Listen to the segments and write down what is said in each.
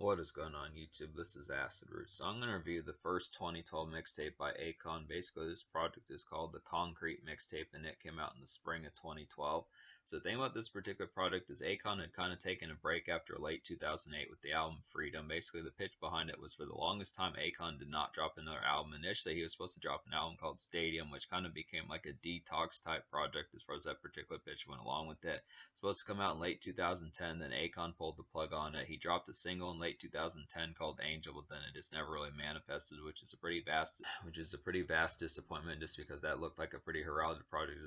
What is going on YouTube? This is Acid Root. So I'm going to review the first 2012 mixtape by Akon. Basically, this project is called the Koncrete Mixtape, and it came out in the spring of 2012. So the thing about this particular project is Akon had kind of taken a break after late 2008 with the album Freedom. Basically, the pitch behind it was for the longest time Akon did not drop another album. Initially, he was supposed to drop an album called Stadium, which kind of became like a detox type project as far as that particular pitch went along with it. Supposed to come out in late 2010, then Akon pulled the plug on it. He dropped a single in late 2010 called Angel, but then it just never really manifested, which is a pretty vast disappointment, just because that looked like a pretty heralded project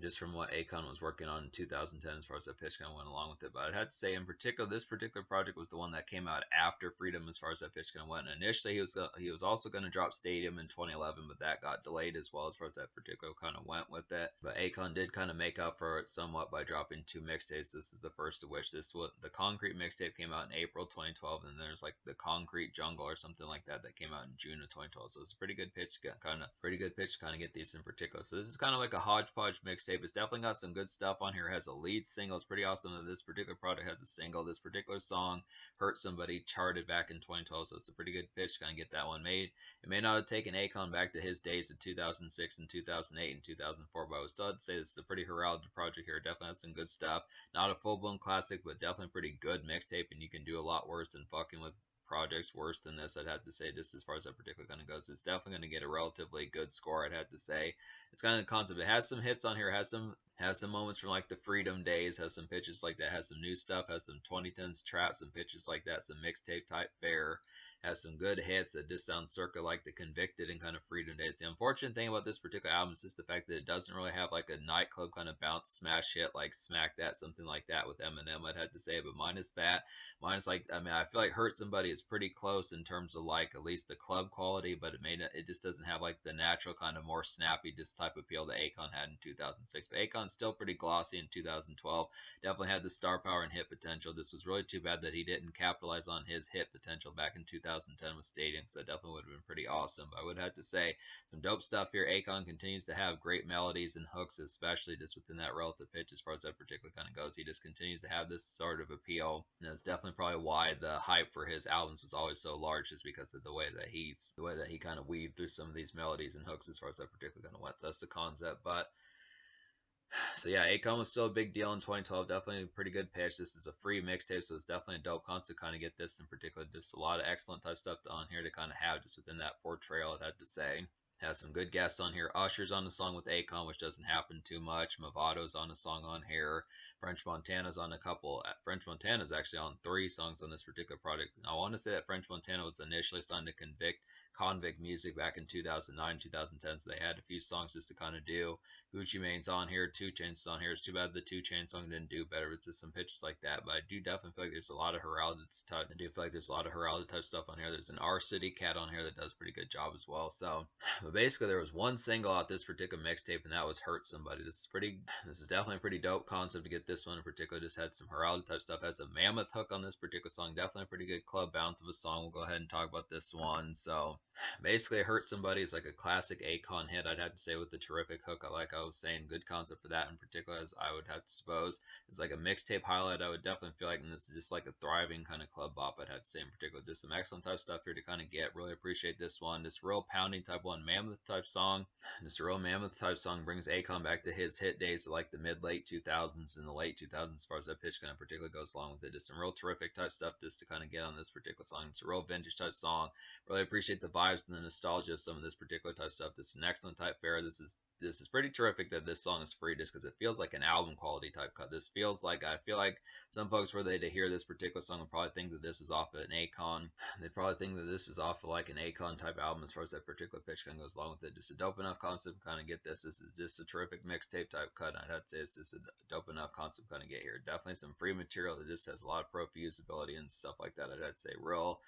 just from what Akon was working on in 2010 as far as that pitch kind of went along with it. But I'd have to say, in particular, this particular project was the one that came out after Freedom as far as that pitch kind of went. And initially, he was also going to drop Stadium in 2011, but that got delayed as well as far as that particular kind of went with it. But Akon did kind of make up for it somewhat by dropping two mixtapes. This is the first of which. The Koncrete mixtape came out in April 2012, and there's like the Concrete Jungle or something like that that came out in June of 2012. So it's a pretty good pitch, kind of get these in particular. So this is kind of like a hodgepodge mixtape. It's definitely got some good stuff on here. It has a lead single. It's pretty awesome that this particular product has a single. This particular song, Hurt Somebody, charted back in 2012, so it's a pretty good pitch to kind of get that one made. It may not have taken Akon back to his days of 2006 and 2008 and 2004, but I would still have to say this is a pretty heralded project here. It definitely has some good stuff. Not a full-blown classic, but definitely a pretty good mixtape, and you can do a lot worse than fucking with projects worse than this, I'd have to say, just as far as that particular kind of goes. It's definitely going to get a relatively good score, I'd have to say. It's kind of the concept. It has some hits on here, has some moments from like the Freedom days, has some pitches like that, has some new stuff, has some 2010s trap, some pitches like that, some mixtape type fare, has some good hits that just sound circa like the Convicted and kind of Freedom days. The unfortunate thing about this particular album is just the fact that it doesn't really have like a nightclub kind of bounce smash hit like Smack That, something like that with Eminem, I'd have to say. But minus that, minus like, I mean, I feel like Hurt Somebody is pretty close in terms of like at least the club quality, but it just doesn't have like the natural kind of more snappy just type of appeal that Akon had in 2006. But Akon's still pretty glossy in 2012. Definitely had the star power and hit potential. This was really too bad that he didn't capitalize on his hit potential back in 2010 with Stadium, because that definitely would have been pretty awesome. But I would have to say, some dope stuff here. Akon continues to have great melodies and hooks, especially just within that relative pitch as far as that particular kind of goes. He just continues to have this sort of appeal, and that's definitely probably why the hype for his albums was always so large, just because of the way that he kind of weaved through some of these melodies and hooks as far as that particular kind of went. That's the concept. But so yeah, Akon was still a big deal in 2012. Definitely a pretty good pitch. This is a free mixtape, so it's definitely a dope concept to kind of get this in particular. Just a lot of excellent type stuff on here to kind of have just within that portrayal, I'd have to say. Has some good guests on here. Usher's on the song with Akon, which doesn't happen too much. Movado's on a song on here. French Montana's on a couple. French Montana's actually on 3 songs on this particular project. I want to say that French Montana was initially signed to Convict Music back in 2009, 2010, so they had a few songs just to kind of do. Gucci Mane's on here. 2 Chainz on here. It's too bad the 2 Chainz song didn't do better. It's just some pitches like that. But I do definitely feel like there's a lot of heralded type. I do feel like there's a lot of heralded type stuff on here. There's an R City Cat on here that does a pretty good job as well. So, but basically there was one single out this particular mixtape, and that was Hurt Somebody. This is definitely a pretty dope concept to get this one in particular. Just had some heralded type stuff. Has a mammoth hook on this particular song. Definitely a pretty good club bounce of a song. We'll go ahead and talk about this one. So basically, Hurt Somebody is like a classic Akon hit, I'd have to say, with the terrific hook. Like I was saying, good concept for that in particular, as I would have to suppose. It's like a mixtape highlight, I would definitely feel like, and this is just like a thriving kind of club bop, I'd have to say in particular. Just some excellent type stuff here to kind of get. Really appreciate this one. This real pounding type one, mammoth type song. This real mammoth type song brings Akon back to his hit days of like the mid-late 2000s and the late 2000s as far as that pitch kind of particularly goes along with it. Just some real terrific type stuff just to kind of get on this particular song. It's a real vintage type song. Really appreciate the vibes and the nostalgia of some of this particular type stuff. This is an excellent type fare. This is pretty terrific that this song is free, just because it feels like an album quality type cut. This feels like, I feel like some folks, were they to hear this particular song, would probably think that this is off of an Akon. They'd probably think that this is off of like an Akon type album as far as that particular pitch kind of goes along with it. Just a dope enough concept to kind of get this. This is just a terrific mixtape type cut. I'd say it's just a dope enough concept to kind of get here. Definitely some free material that just has a lot of pro usability and stuff like that. I'd say real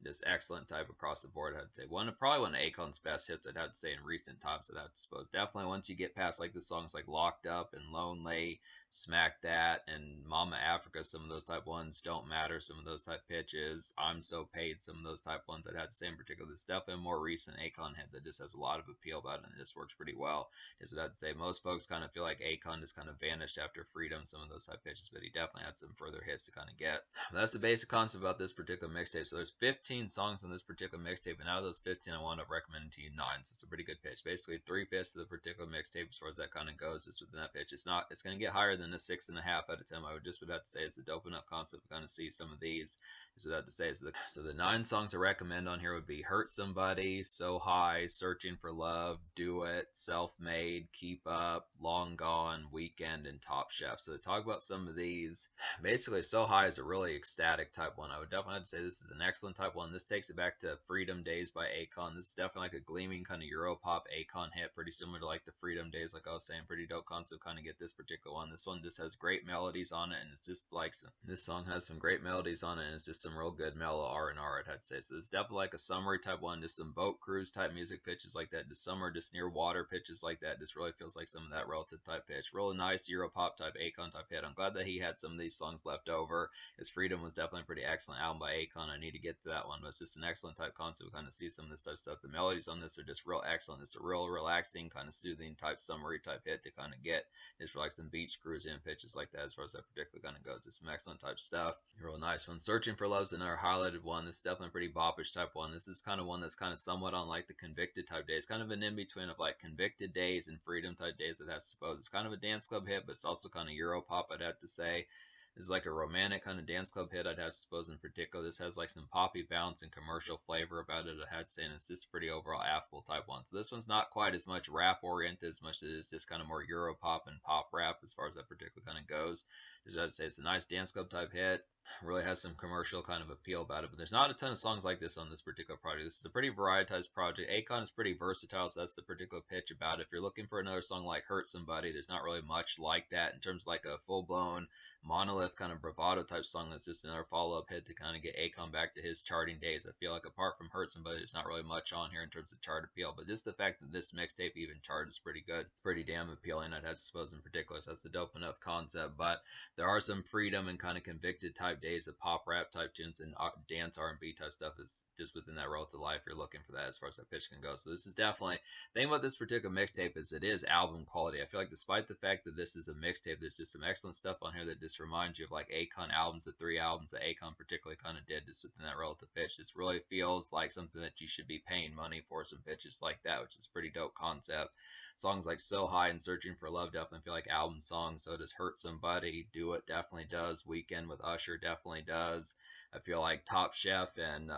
Just excellent type across the board. I'd say probably one of Akon's best hits. I'd have to say in recent times. I'd have to suppose definitely once you get past like the songs like Locked Up and Lonely, Smack That, and Mama Africa. Some of those type ones Don't Matter. Some of those type pitches. I'm So Paid. Some of those type ones I'd have to say in particular. It's definitely a more recent Akon hit that just has a lot of appeal about it and it just works pretty well. Is what I'd say. Most folks kind of feel like Akon just kind of vanished after Freedom. Some of those type pitches, but he definitely had some further hits to kind of get. That's the basic concept about this particular mixtape. So there's 15 songs on this particular mixtape, and out of those 15, I wound up recommending to you 9. So it's a pretty good pitch. Basically, 3/5 of the particular mixtape, as far as that kind of goes, is within that pitch. It's going to get higher than a 6.5 out of 10. I would have to say it's a dope enough concept to kind of see some of these. Is what I have to say. So the 9 songs I recommend on here would be Hurt Somebody, So High, Searching for Love, Do It, Self Made, Keep Up, Long Gone, Weekend, and Top Chef. So to talk about some of these, basically, So High is a really ecstatic type one. I would definitely have to say this is an excellent type one. This takes it back to Freedom Days by Akon. This is definitely like a gleaming kind of Europop Akon hit, pretty similar to like the Freedom Days, like I was saying. Pretty dope concept, kind of get this particular one. This one just has great melodies on it, and it's just like this song has some great melodies on it, and it's just some real good mellow R&R, I'd say. So it's definitely like a summery type one, just some boat cruise type music pitches like that, just summer, just near water pitches like that. Just really feels like some of that relative type pitch. Really nice Europop type Akon type hit. I'm glad that he had some of these songs left over. His Freedom was definitely a pretty excellent album by Akon. I need to get to that one, but it's just an excellent type concept. We kind of see some of this type stuff. The melodies on this are just real excellent. It's a real relaxing, kind of soothing type summery type hit to kind of get. It's for like some beach cruising pitches like that as far as that particular kind of goes. It's some excellent type stuff. Real nice one. Searching for Love's another highlighted one. This is definitely a pretty boppish type one. This is kind of one that's kind of somewhat on like the Convicted type days. Kind of an in-between of like Convicted days and Freedom type days, I'd have to suppose. It's kind of a dance club hit, but it's also kind of Europop, I'd have to say. This is like a romantic kind of dance club hit, I'd have to suppose in particular. This has like some poppy bounce and commercial flavor about it, I'd have to say, and it's just a pretty overall affable type one. So this one's not quite as much rap oriented as much as it is just kind of more Europop and pop rap as far as that particular kind of goes. Just I'd say it's a nice dance club type hit. Really has some commercial kind of appeal about it, but there's not a ton of songs like this on this particular project. This is a pretty varietized project. Akon is pretty versatile, so that's the particular pitch about it. If you're looking for another song like Hurt Somebody, there's not really much like that in terms of like a full-blown monolith kind of bravado type song that's just another follow-up hit to kind of get Akon back to his charting days. I feel like apart from Hurt Somebody, there's not really much on here in terms of chart appeal, but just the fact that this mixtape even charts is pretty good, pretty damn appealing, I'd have to suppose in particular. So that's a dope enough concept, but there are some Freedom and kind of Convicted type days of pop rap type tunes and dance R&B type stuff is just within that relative life. You're looking for that as far as that pitch can go. So this is definitely the thing about this particular mixtape is it is album quality. I feel like despite the fact that this is a mixtape, there's just some excellent stuff on here that just reminds you of like Akon albums, the 3 albums that Akon particularly kind of did just within that relative pitch. This really feels like something that you should be paying money for, some pitches like that, which is a pretty dope concept. Songs like So High and Searching for Love definitely feel like album songs. So does Hurt Somebody. Do It definitely does. Weekend with Usher definitely does. I feel like Top Chef and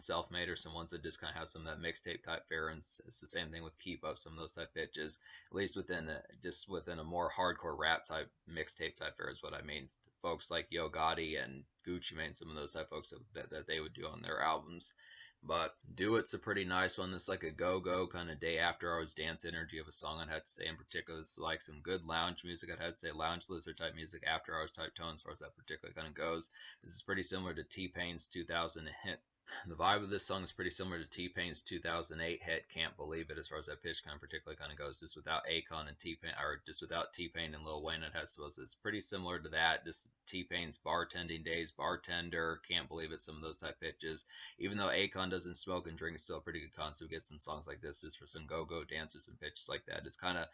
Self Made are some ones that just kind of have some of that mixtape type fare, and it's the same thing with Keep Up, some of those type pitches, at least within a more hardcore rap type mixtape type fare is what I mean. Folks like Yo Gotti and Gucci Mane, some of those type folks that they would do on their albums. But Do It's a pretty nice one. This is like a go-go kind of day after hours dance energy of a song, I'd have to say. In particular, it's like some good lounge music. I'd have to say lounge lizard type music, after hours type tone as far as that particular kind of goes. This is pretty similar to T-Pain's 2000 hit. The vibe of this song is pretty similar to T-Pain's 2008 hit "Can't Believe It" as far as that pitch kind of particularly kind of goes, just without Akon and T-Pain, or just without T-Pain and Lil Wayne. It has suppose it's pretty similar to that. Just T-Pain's bartending days, bartender, Can't Believe It, some of those type pitches. Even though Akon doesn't smoke and drink, it's still a pretty good concept. Get some songs like this just for some go-go dancers and pitches like that. It's kind of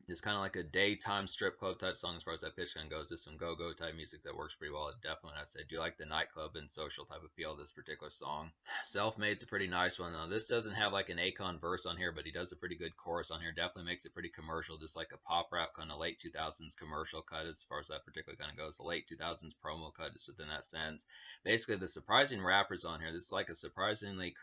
it's kind of like a daytime strip club type song as far as that pitch kind of goes. Just some go-go type music that works pretty well. Definitely, I'd say, do you like the nightclub and social type appeal of this particular song? Self-Made's a pretty nice one. Now, this doesn't have like an Akon verse on here, but he does a pretty good chorus on here. Definitely makes it pretty commercial, just like a pop rap kind of late 2000s commercial cut as far as that particular kind of goes. The late 2000s promo cut is within that sense. Basically, the surprising rappers on here, this is like a surprisingly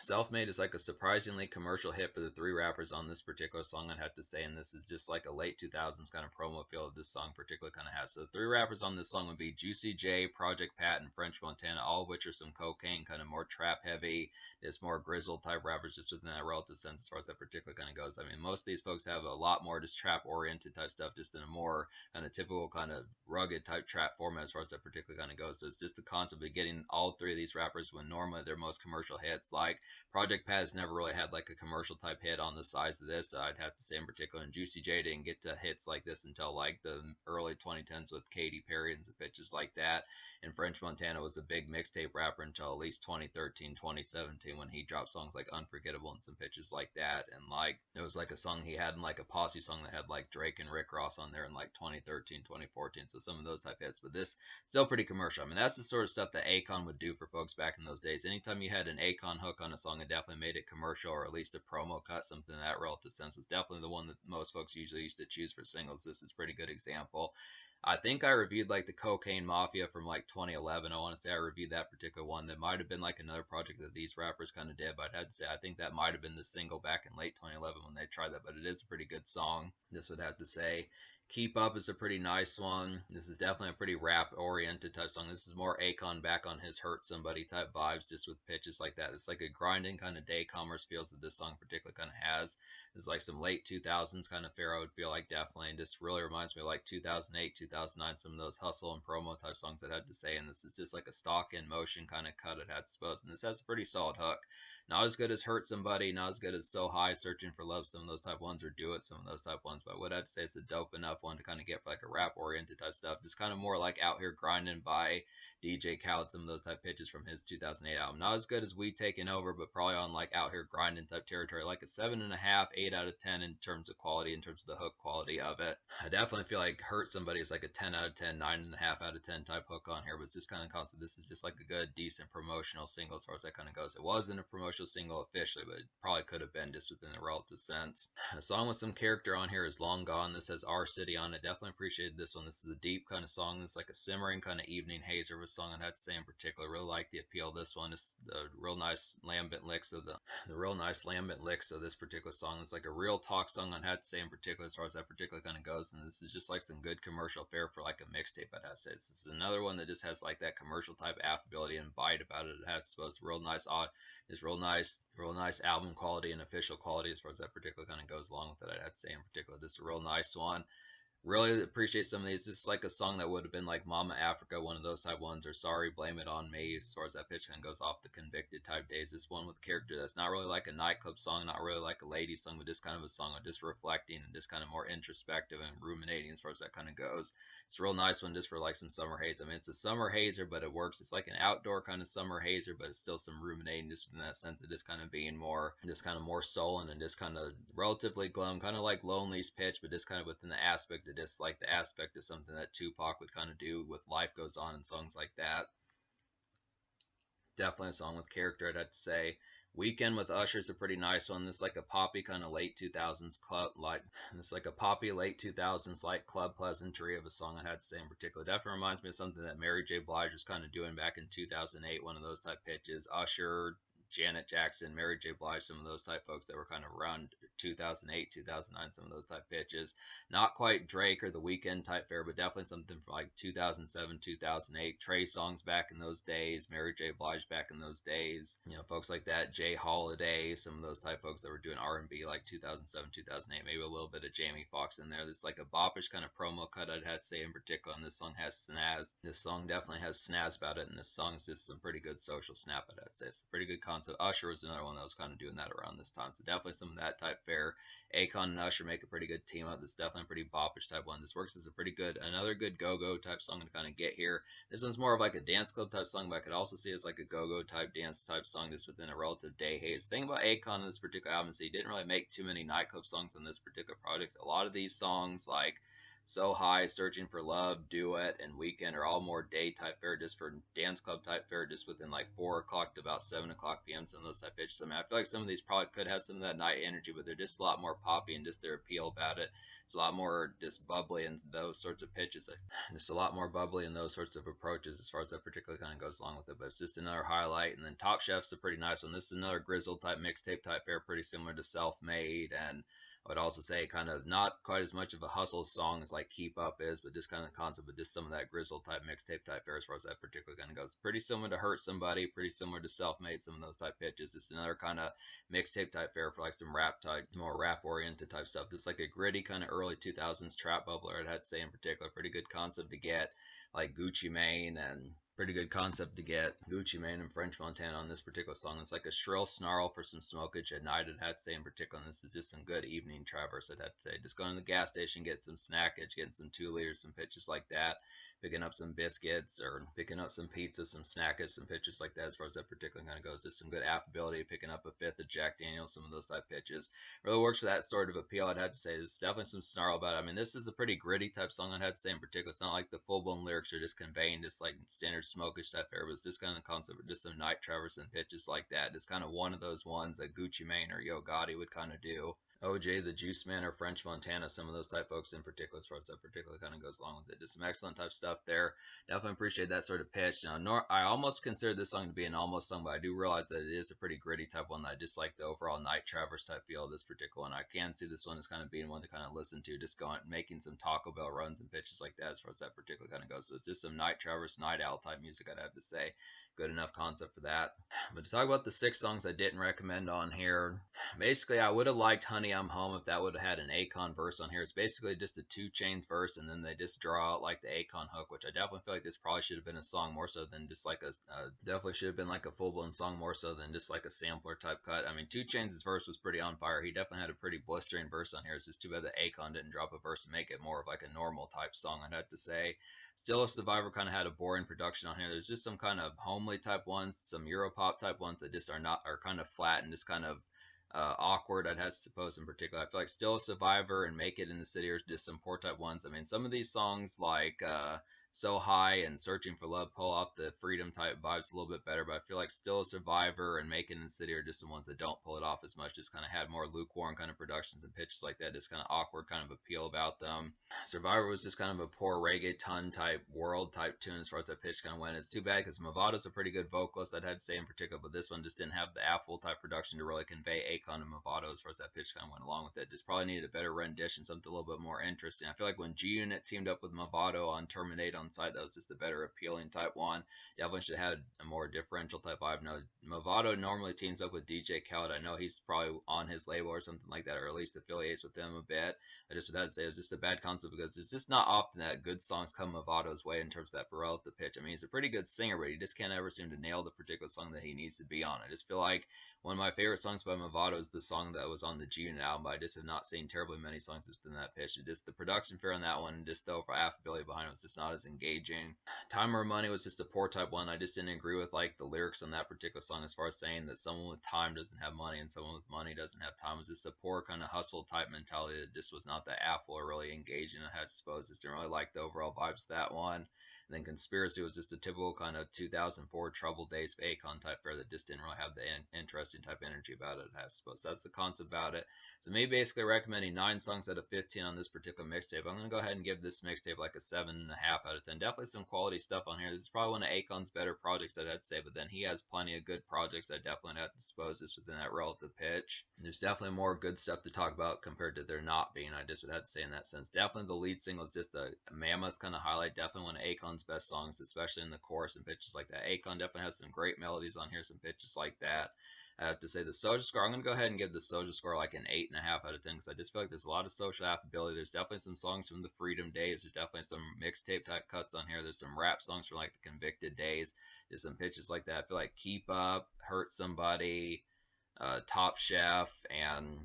Self-Made is like a surprisingly commercial hit for the 3 rappers on this particular song, I'd have to say, and this is just like a late 2000s kind of promo feel that this song particularly kind of has. So the 3 rappers on this song would be Juicy J, Project Pat, and French Montana, all of which are some cocaine being kind of more trap heavy. It's more grizzled type rappers just within that relative sense as far as that particular kind of goes. I mean, most of these folks have a lot more just trap oriented type stuff, just in a more kind of typical kind of rugged type trap format as far as that particular kind of goes. So it's just the concept of getting all three of these rappers when normally their most commercial hits, like Project Pat has never really had like a commercial type hit on the size of this. I'd have to say in particular, and Juicy J didn't get to hits like this until like the early 2010s with Katy Perry and some pitches like that. And French Montana was a big mixtape rapper until at least 2013, 2017 when he dropped songs like Unforgettable and some pitches like that. And like it was like a song he had in like a posse song that had like Drake and Rick Ross on there in like 2013, 2014. So some of those type hits, but this still pretty commercial. I mean, that's the sort of stuff that Akon would do for folks back in those days. Anytime you had an Akon hook on a song, it definitely made it commercial, or at least a promo cut, something in that relative sense was definitely the one that most folks usually used to choose for singles. This is a pretty good example. I think I reviewed like the Cocaine Mafia from like 2011. I want to say I reviewed that particular one. That might have been like another project that these rappers kind of did, but I'd have to say I think that might have been the single back in late 2011 when they tried that. But it is a pretty good song. This would have to say. Keep Up is a pretty nice one. This is definitely a pretty rap oriented type song. This is more Akon back on his Hurt Somebody type vibes, just with pitches like that. It's like a grinding kind of day commerce feels that this song particularly kind of has. It's like some late 2000s kind of fare, I would feel like, definitely. And just really reminds me of like 2008, 2009, some of those hustle and promo type songs I'd have to say. And this is just like a stock in motion kind of cut, it had to suppose. And this has a pretty solid hook. Not as good as Hurt Somebody, not as good as So High, Searching for Love, some of those type ones, or Do It, some of those type ones. But what I'd say is a dope enough one to kind of get for like a rap oriented type stuff. Just kind of more like Out Here Grinding by DJ Khaled, some of those type pitches from his 2008 album. Not as good as We Taking Over, but probably on like Out Here Grinding type territory, like a 7.5, 8 out of 10 in terms of quality, in terms of the hook quality of it. I definitely feel like Hurt Somebody is like a 10 out of 10, 9.5 out of 10 type hook on here, but it's just kind of concept. This is just like a good, decent promotional single as far as that kind of goes. It wasn't a promotional single officially, but it probably could have been just within the relative sense. A song with some character on here is Long Gone. This has Our City on it. Definitely appreciated this one. This is a deep kind of song. It's like a simmering kind of evening hazer of a song I'd have to say in particular. Really like the appeal of this one. It's the real nice lambent licks of this particular song. It's like a real talk song I'd have to say in particular as far as that particular kind of goes. And this is just like some good commercial fare for like a mixtape, I'd have to say. This is another one that just has like that commercial type affability and bite about it. It has, I suppose, real nice real nice album quality and official quality as far as that particular kind of goes along with it. I'd have to say in particular, just a real nice one. Really appreciate some of these. This is like a song that would have been like Mama Africa, one of those type ones, or Sorry, Blame It On Me, as far as that pitch kind of goes off the Convicted type days. This one with character that's not really like a nightclub song, not really like a lady song, but just kind of a song of just reflecting and just kind of more introspective and ruminating as far as that kind of goes. It's a real nice one just for like some summer haze. I mean, it's a summer hazer, but it works. It's like an outdoor kind of summer hazer, but it's still some ruminating just in that sense of just kind of being more, just kind of more sullen and just kind of relatively glum, kind of like Lonely's pitch, but just kind of within the aspect of just like the aspect of something that Tupac would kind of do with Life Goes On and songs like that. Definitely a song with character, I'd have to say. Weekend with Usher is a pretty nice one. This is like a poppy kind of late 2000s club, like it's like a poppy late 2000s like club pleasantry of a song I had to say in particular. Definitely reminds me of something that Mary J. Blige was kind of doing back in 2008, one of those type pitches. Usher, Janet Jackson, Mary J. Blige, some of those type folks that were kind of around 2008, 2009, some of those type pitches. Not quite Drake or The Weeknd type fare, but definitely something from like 2007, 2008. Trey Songz back in those days, Mary J. Blige back in those days. You know, folks like that, Jay Holiday, some of those type folks that were doing R&B like 2007, 2008, maybe a little bit of Jamie Foxx in there. This like a boppish kind of promo cut I'd have to say in particular, and this song has snaz. This song definitely has snaz about it, and this song is just some pretty good social snap, I'd have to say. It's a pretty good concept. Usher was another one that was kind of doing that around this time, so definitely some of that type fare. Akon and Usher make a pretty good team up. This is definitely a pretty boppish type one. This works as a pretty good, another good go-go type song to kind of get here. This one's more of like a dance club type song, but I could also see it as like a go-go type dance type song just within a relative day haze. The thing about Akon in this particular album is he didn't really make too many nightclub songs on this particular project. A lot of these songs, like So High, Searching for Love, Duet, and Weekend, are all more day type fare, just for dance club type fare, just within like 4 o'clock to about 7 o'clock p.m. Some of those type pitches. I mean, I feel like some of these probably could have some of that night energy, but they're just a lot more poppy and just their appeal about it. It's a lot more just bubbly and those sorts of pitches. Just a lot more bubbly and those sorts of approaches as far as that particular kind of goes along with it. But it's just another highlight. And then Top Chef's a pretty nice one. This is another grizzled type mixtape type fare, pretty similar to Self Made and I would also say kind of not quite as much of a hustle song as like Keep Up is, but just kind of the concept of just some of that grizzle type mixtape type fare as far as that particular kind of goes. Pretty similar to Hurt Somebody, pretty similar to Self Made, some of those type pitches. Just another kind of mixtape type fare for like some rap type, more rap oriented type stuff. Just like a gritty kind of early 2000s trap bubbler, I'd have to say in particular. Pretty good concept to get like Gucci Mane and pretty good concept to get Gucci Mane and French Montana on this particular song. It's like a shrill snarl for some smokage at night, I'd have to say in particular. And this is just some good evening traverse, I'd have to say. Just going to the gas station, get some snackage, getting some 2 liters, some pitches like that, picking up some biscuits or picking up some pizza, some snackage, some pitches like that as far as that particular kind of goes. Just some good affability, picking up a fifth of Jack Daniels, some of those type pitches. Really works for that sort of appeal, I'd have to say. There's definitely some snarl about it. I mean, this is a pretty gritty type song, I'd have to say in particular. It's not like the full-blown lyrics are just conveying just like standard smokish type air, but it's just kind of the concept of just some night traverse and pitches like that. It's kind of one of those ones that Gucci Mane or Yo Gotti would kind of do. OJ, the Juice Man, or French Montana, some of those type folks in particular, as far as that particular kind of goes along with it. Just some excellent type stuff there. Definitely appreciate that sort of pitch. Now, I almost consider this song to be an almost song, but I do realize that it is a pretty gritty type one. I just like the overall night traverse type feel of this particular one. I can see this one as kind of being one to kind of listen to, just going making some Taco Bell runs and pitches like that as far as that particular kind of goes. So it's just some night traverse, night owl type music, I'd have to say. Good enough concept for that. But to talk about the 6 songs I didn't recommend on here, basically I would have liked Honey I'm Home if that would have had an Akon verse on here. It's basically just a 2 Chainz verse, and then they just draw out like the Akon hook, which I definitely feel like this probably should have been a song more so than just like a definitely should have been like a full-blown song more so than just like a sampler type cut. I mean, 2 Chainz' verse was pretty on fire. He definitely had a pretty blistering verse on here. It's just too bad that Akon didn't drop a verse and make it more of like a normal type song, I'd have to say. Still, if Survivor kind of had a boring production on here. There's just some kind of homely type ones, some Europop type ones that just are kind of flat and just kind of awkward, I'd have to suppose in particular. I feel like Still a Survivor and Make It in the City are just some poor type ones. I mean, some of these songs like So High and Searching for Love pull off the freedom type vibes a little bit better, but I feel like Still a Survivor and Make It in the City are just some ones that don't pull it off as much. Just kind of had more lukewarm kind of productions and pitches like that. Just kind of awkward kind of appeal about them. Survivor was just kind of a poor reggaeton type world type tune as far as that pitch kind of went. It's too bad because Movato's a pretty good vocalist, I'd have to say in particular, but this one just didn't have the affable type production to really convey Akon and Movato as far as that pitch kind of went along with it. Just probably needed a better rendition, something a little bit more interesting. I feel like when G Unit teamed up with Movato on Terminate on Sight, that was just a better appealing type one. Definitely should have had a more differential type vibe. Now, Movato normally teams up with DJ Khaled. I know he's probably on his label or something like that, or at least affiliates with them a bit. I just would have to say it was just a bad concept because it's just not often that good songs come Movato's way in terms of that relative pitch. I mean, he's a pretty good singer, but he just can't ever seem to nail the particular song that he needs to be on. I just feel like one of my favorite songs by Movato is the song that was on the G Unit album, but I just have not seen terribly many songs within that pitch. It just the production fare on that one, and just the overall affability behind it was just not as engaging. Time or Money was just a poor type one. I just didn't agree with like the lyrics on that particular song as far as saying that someone with time doesn't have money and someone with money doesn't have time. It was just a poor kind of hustle type mentality that just was not that affable or really engaging. I had to suppose just didn't really like the overall vibes of that one. And then Conspiracy was just a typical kind of 2004 Troubled Days of Akon type fare that just didn't really have the interesting type energy about it, I suppose. That's the concept about it. So me basically recommending 9 songs out of 15 on this particular mixtape. I'm going to go ahead and give this mixtape like a 7.5 out of 10. Definitely some quality stuff on here. This is probably one of Akon's better projects, I'd say, but then he has plenty of good projects I definitely have to suppose just within that relative pitch. There's definitely more good stuff to talk about compared to there not being, I just would have to say in that sense. Definitely the lead single is just a mammoth kind of highlight. Definitely one of Akon's best songs, especially in the chorus and pitches like that. Akon definitely has some great melodies on here, some pitches like that. I have to say the Soja score, I'm going to go ahead and give the Soja score like an 8.5 out of 10 because I just feel like there's a lot of social affability. There's definitely some songs from the Freedom days. There's definitely some mixtape type cuts on here. There's some rap songs from like the Convicted days. There's some pitches like that. I feel like Keep Up, Hurt Somebody, Top Chef, and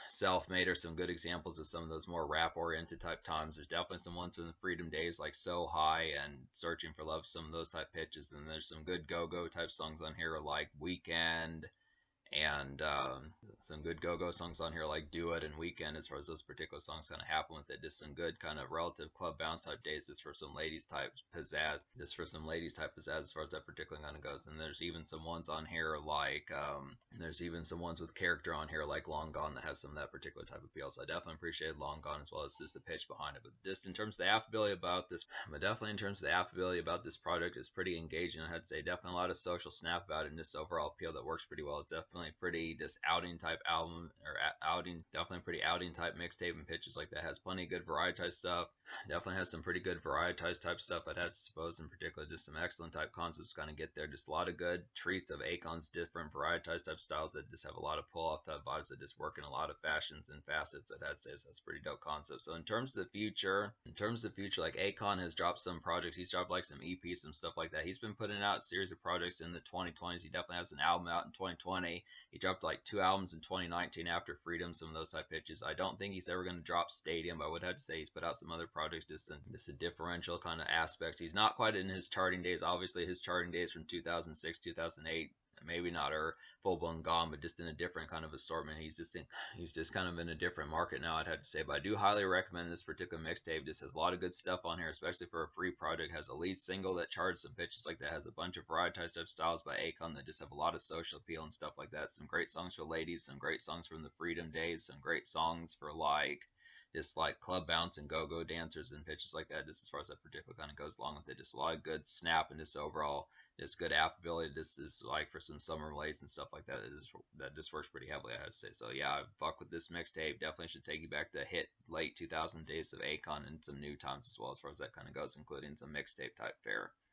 Self-Made are some good examples of some of those more rap-oriented type times. There's definitely some ones from the Freedom days like So High and Searching for Love, some of those type pitches. And there's some good go-go type songs on here like Weekend, and some good go-go songs on here like Do It and Weekend as far as those particular songs kind of happen with it. Just some good kind of relative club bounce type days just for some ladies type pizzazz. Just for some ladies type pizzazz as far as that particular kind of goes. And there's even some ones on here like there's even some ones with character on here like Long Gone that has some of that particular type of appeal. So I definitely appreciate Long Gone as well as just the pitch behind it. But just in terms of the affability about this, project, it's pretty engaging. I had to say definitely a lot of social snap about it and just overall appeal that works pretty well. It's definitely definitely pretty just outing type album or outing, definitely pretty outing type mixtape and pitches like that. Has plenty of good varietized stuff. Definitely has some pretty good varietized type stuff. I'd have to suppose in particular just some excellent type concepts kind of get there. Just a lot of good treats of Akon's different varietized type styles that just have a lot of pull off type vibes that just work in a lot of fashions and facets. I'd have to say that's pretty dope concept. So in terms of the future, like Akon has dropped some projects. He's dropped like some EPs, some stuff like that. He's been putting out a series of projects in the 2020s. He definitely has an album out in 2020. He dropped like 2 albums in 2019 after Freedom, some of those type pitches. I don't think he's ever going to drop Stadium, but I would have to say he's put out some other projects just a differential kind of aspects. He's not quite in his charting days. Obviously, his charting days from 2006, 2008, maybe not are full blown gone, but just in a different kind of assortment. He's just kind of in a different market now, I'd have to say. But I do highly recommend this particular mixtape. This has a lot of good stuff on here, especially for a free project. Has a lead single that charts some pitches like that. Has a bunch of varietized type styles by Akon that just have a lot of social appeal and stuff like that. Some great songs for ladies, some great songs from the Freedom days, some great songs for just like club bounce and go-go dancers and pitches like that. Just as far as that particular kind of goes along with it, just a lot of good snap and just overall just good affability. This is like for some summer relays and stuff like that. That just works pretty heavily, I have to say. So yeah, I fuck with this mixtape. Definitely should take you back to hit late 2000 days of Akon and some new times as well as far as that kind of goes, including some mixtape type fare.